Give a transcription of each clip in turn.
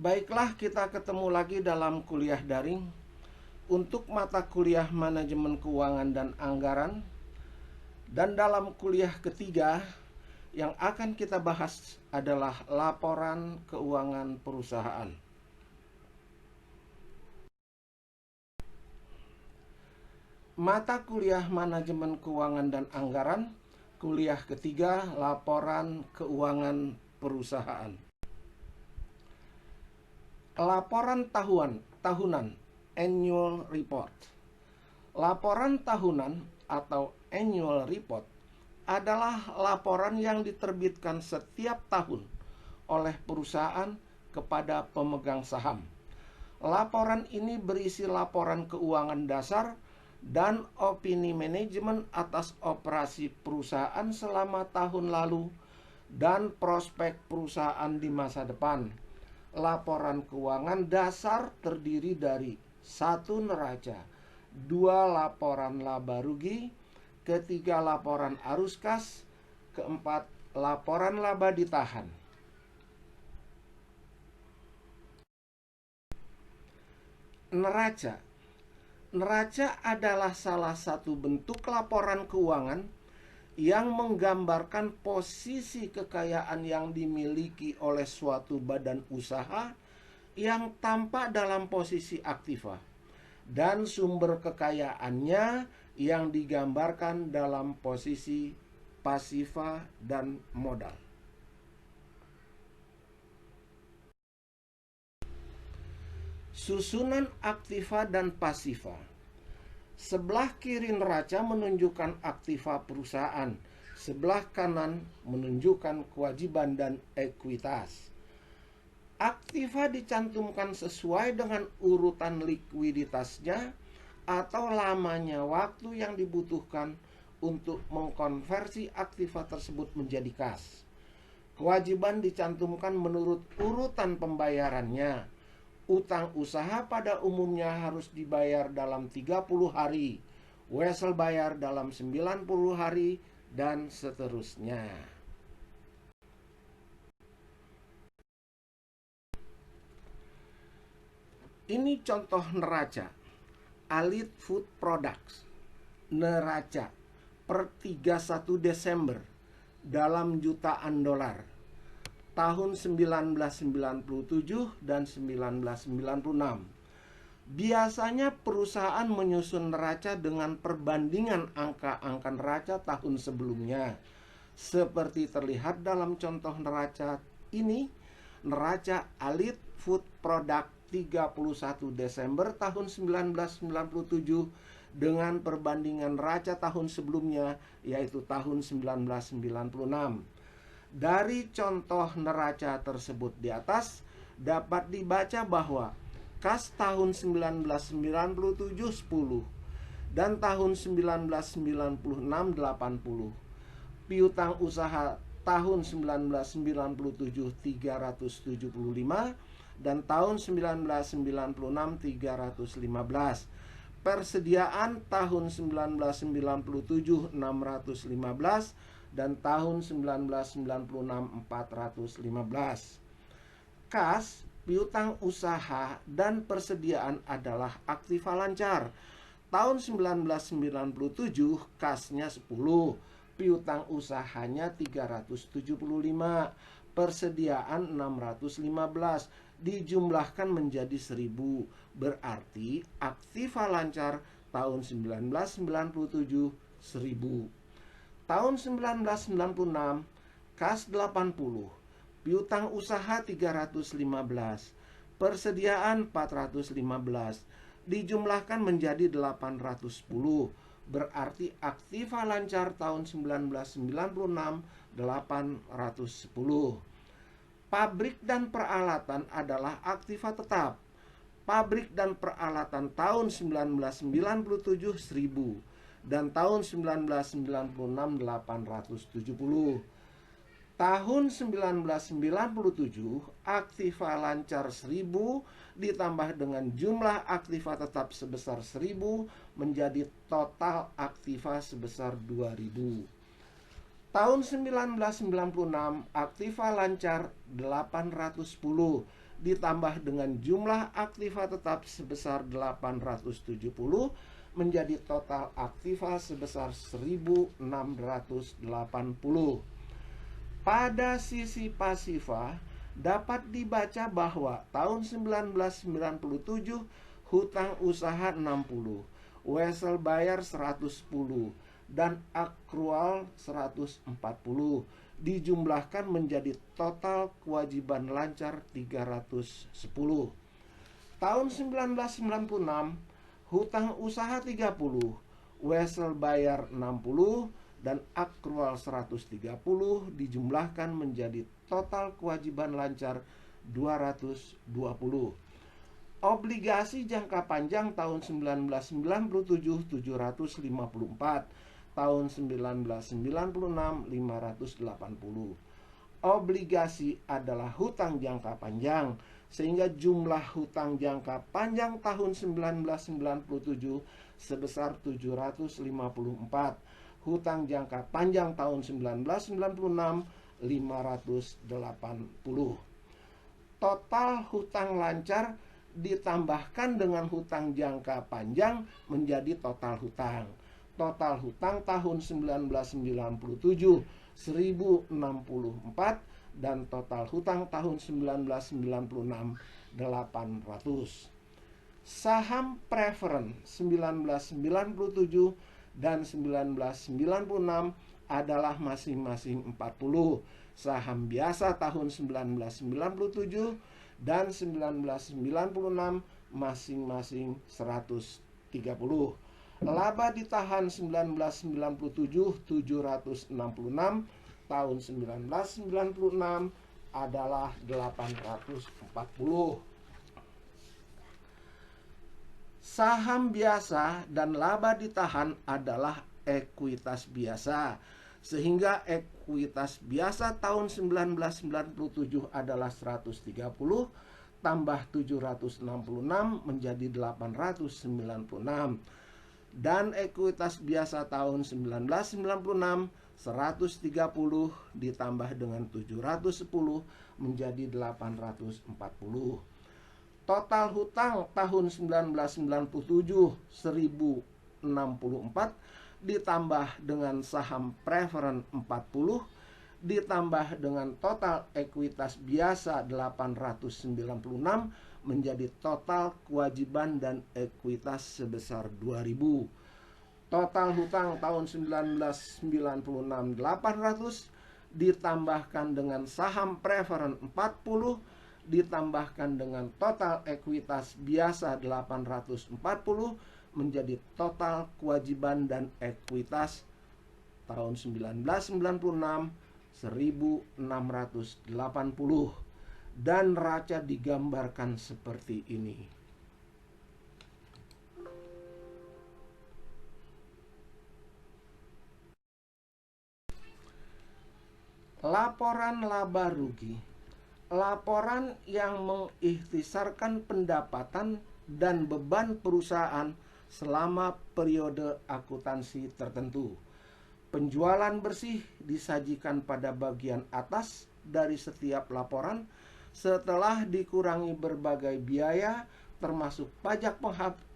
Baiklah, kita ketemu lagi dalam kuliah daring untuk mata kuliah manajemen keuangan dan anggaran. Dan dalam kuliah ketiga yang akan kita bahas adalah laporan keuangan perusahaan. Mata kuliah manajemen keuangan dan anggaran, kuliah ketiga, laporan keuangan perusahaan. Laporan tahunan, annual report. Laporan tahunan atau annual report adalah laporan yang diterbitkan setiap tahun oleh perusahaan kepada pemegang saham. Laporan ini berisi laporan keuangan dasar dan opini manajemen atas operasi perusahaan selama tahun lalu dan prospek perusahaan di masa depan. Laporan keuangan dasar terdiri dari 1. Neraca, 2. Laporan laba rugi, 3. Laporan arus kas, 4. Laporan laba ditahan. Neraca adalah salah satu bentuk laporan keuangan yang menggambarkan posisi kekayaan yang dimiliki oleh suatu badan usaha yang tampak dalam posisi aktiva dan sumber kekayaannya yang digambarkan dalam posisi pasiva dan modal. Susunan aktiva dan pasiva. Sebelah kiri neraca menunjukkan aktiva perusahaan, sebelah kanan menunjukkan kewajiban dan ekuitas. Aktiva dicantumkan sesuai dengan urutan likuiditasnya atau lamanya waktu yang dibutuhkan untuk mengkonversi aktiva tersebut menjadi kas. Kewajiban dicantumkan menurut urutan pembayarannya. Utang usaha pada umumnya harus dibayar dalam 30 hari, wesel bayar dalam 90 hari, dan seterusnya. Ini contoh neraca Alit Food Products. Neraca per 31 Desember dalam jutaan dolar tahun 1997 dan 1996. Biasanya perusahaan menyusun neraca dengan perbandingan angka-angka neraca tahun sebelumnya. Seperti terlihat dalam contoh neraca ini, neraca Alit Food Product 31 Desember tahun 1997 dengan perbandingan neraca tahun sebelumnya, yaitu tahun 1996. Dari contoh neraca tersebut di atas dapat dibaca bahwa kas tahun 1997 10 dan tahun 1996 80. Piutang usaha tahun 1997 375 dan tahun 1996 315. Persediaan tahun 1997 615 dan tahun 1996 415. Kas, piutang usaha, dan persediaan adalah aktiva lancar. Tahun 1997 kasnya 10, piutang usahanya 375, persediaan 615, dijumlahkan menjadi 1000. Berarti aktiva lancar tahun 1997 1000. Tahun 1996 kas 80, piutang usaha 315, persediaan 415, dijumlahkan menjadi 810. Berarti aktiva lancar tahun 1996 810. Pabrik dan peralatan adalah aktiva tetap. Pabrik dan peralatan tahun 1997 1000 dan tahun 1996 870. Tahun 1997 aktiva lancar 1000 ditambah dengan jumlah aktiva tetap sebesar 1000 menjadi total aktiva sebesar 2000. Tahun 1996 aktiva lancar 810 ditambah dengan jumlah aktiva tetap sebesar 870 menjadi total aktiva sebesar 1680. Pada sisi pasifa dapat dibaca bahwa tahun 1997 hutang usaha 60, wesel bayar 110 dan akrual 140 dijumlahkan menjadi total kewajiban lancar 310. Tahun 1996 hutang usaha 30, wesel bayar 60 dan akrual 130 dijumlahkan menjadi total kewajiban lancar 220. Obligasi jangka panjang tahun 1997 754, tahun 1996 580. Obligasi adalah hutang jangka panjang, sehingga jumlah hutang jangka panjang tahun 1997 sebesar 754. Hutang jangka panjang tahun 1996 580. Total hutang lancar ditambahkan dengan hutang jangka panjang menjadi total hutang. Total hutang tahun 1997 1064 dan total hutang tahun 1996 800. Saham preferen 1997 dan 1996 adalah masing-masing 40. Saham biasa tahun 1997 dan 1996 masing-masing 130. Laba ditahan 1997 766, tahun 1996 adalah 840. Saham biasa dan laba ditahan adalah ekuitas biasa, sehingga ekuitas biasa tahun 1997 adalah 130 tambah 766 menjadi 896, dan ekuitas biasa tahun 1996 130 ditambah dengan 710 menjadi 840. Total hutang tahun 1997 1064 ditambah dengan saham preferen 40 ditambah dengan total ekuitas biasa 896 menjadi total kewajiban dan ekuitas sebesar 2000. Total hutang tahun 1996 800 ditambahkan dengan saham preferen 40 ditambahkan dengan total ekuitas biasa 840 menjadi total kewajiban dan ekuitas tahun 1996 1680, dan raca digambarkan seperti ini. Laporan laba rugi. Laporan yang mengikhtisarkan pendapatan dan beban perusahaan selama periode akuntansi tertentu. Penjualan bersih disajikan pada bagian atas dari setiap laporan setelah dikurangi berbagai biaya termasuk pajak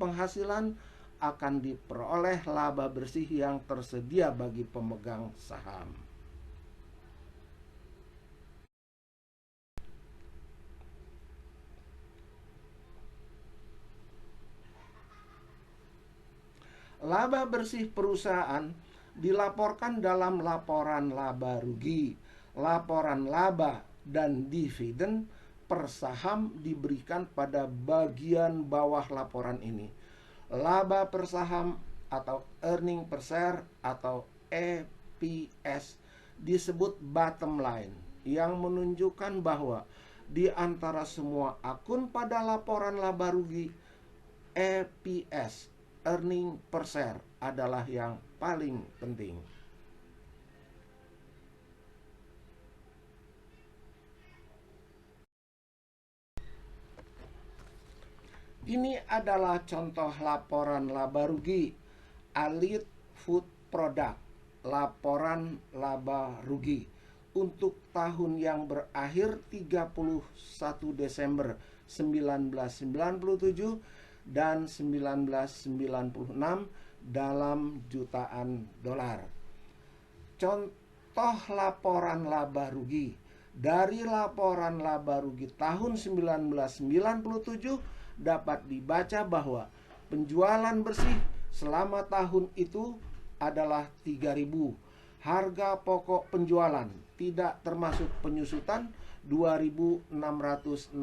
penghasilan akan diperoleh laba bersih yang tersedia bagi pemegang saham. Laba bersih perusahaan dilaporkan dalam laporan laba rugi. Laporan laba dan dividen per saham diberikan pada bagian bawah laporan ini. Laba per saham atau earning per share atau EPS disebut bottom line, yang menunjukkan bahwa di antara semua akun pada laporan laba rugi, EPS earning per share adalah yang paling penting. Ini adalah contoh laporan laba rugi Alit Food Product. Laporan laba rugi untuk tahun yang berakhir 31 Desember 1997 dan 1996 dalam jutaan dolar. Contoh laporan laba rugi. Dari laporan laba rugi tahun 1997 dapat dibaca bahwa penjualan bersih selama tahun itu adalah 3.000. Harga pokok penjualan tidak termasuk penyusutan 2.616,2,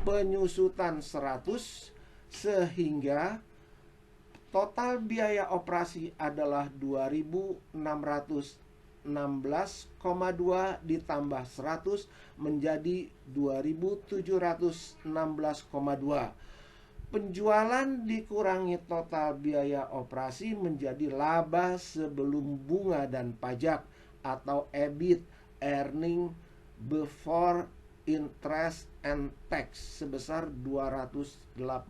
penyusutan 100, sehingga total biaya operasi adalah 2.616,2 ditambah 100 menjadi 2.716,2. Penjualan dikurangi total biaya operasi menjadi laba sebelum bunga dan pajak atau EBIT, earning before interest and tax, sebesar 283,8.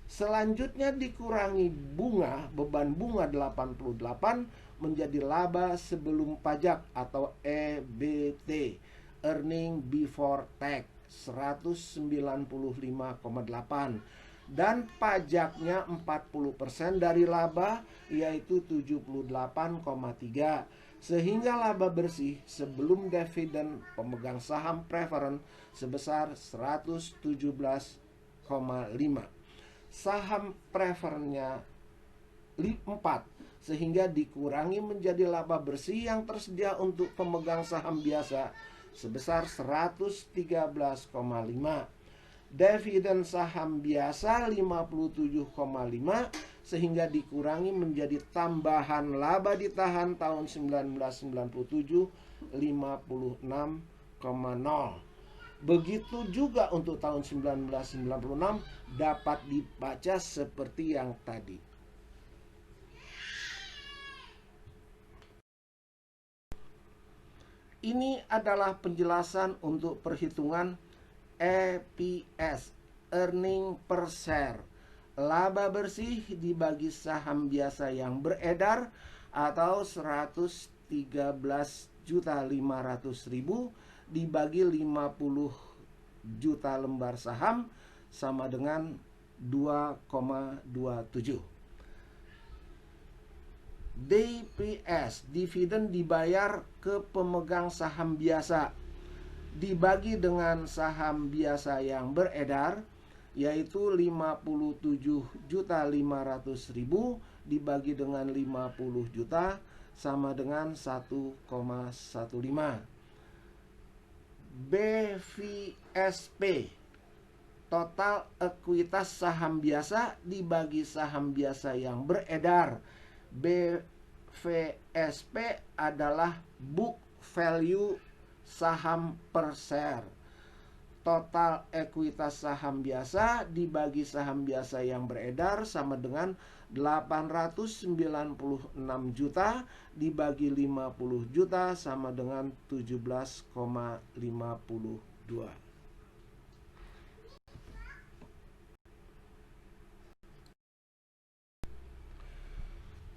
Selanjutnya dikurangi bunga, beban bunga 88 menjadi laba sebelum pajak atau EBT, earning before tax, 195,8, dan pajaknya 40% dari laba, yaitu 78,3, sehingga laba bersih sebelum dividen pemegang saham preferen sebesar 117,5. Saham preferennya 4, sehingga dikurangi menjadi laba bersih yang tersedia untuk pemegang saham biasa sebesar 113,5. Dividen saham biasa 57,5, sehingga dikurangi menjadi tambahan laba ditahan tahun 1997 56,0. Begitu juga untuk tahun 1996 dapat dibaca seperti yang tadi. Ini adalah penjelasan untuk perhitungan EPS, earning per share. Laba bersih dibagi saham biasa yang beredar atau 113.500.000 dibagi 50 juta lembar saham sama dengan 2,27. DPS, dividen dibayar ke pemegang saham biasa, dibagi dengan saham biasa yang beredar, yaitu 57.500.000 dibagi dengan 50 juta sama dengan 1,15. BVSP, total ekuitas saham biasa dibagi saham biasa yang beredar. BVSP adalah book value saham per share. Total ekuitas saham biasa dibagi saham biasa yang beredar sama dengan 896 juta dibagi 50 juta sama dengan 17,52.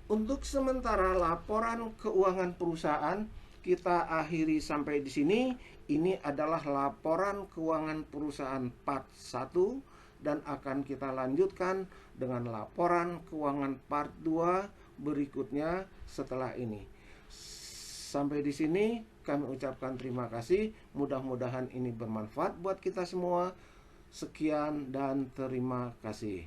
Untuk sementara laporan keuangan perusahaan kita akhiri sampai di sini. Ini adalah laporan keuangan perusahaan part 1 dan akan kita lanjutkan dengan laporan keuangan part 2 berikutnya setelah ini. Sampai di sini kami ucapkan terima kasih. Mudah-mudahan ini bermanfaat buat kita semua. Sekian dan terima kasih.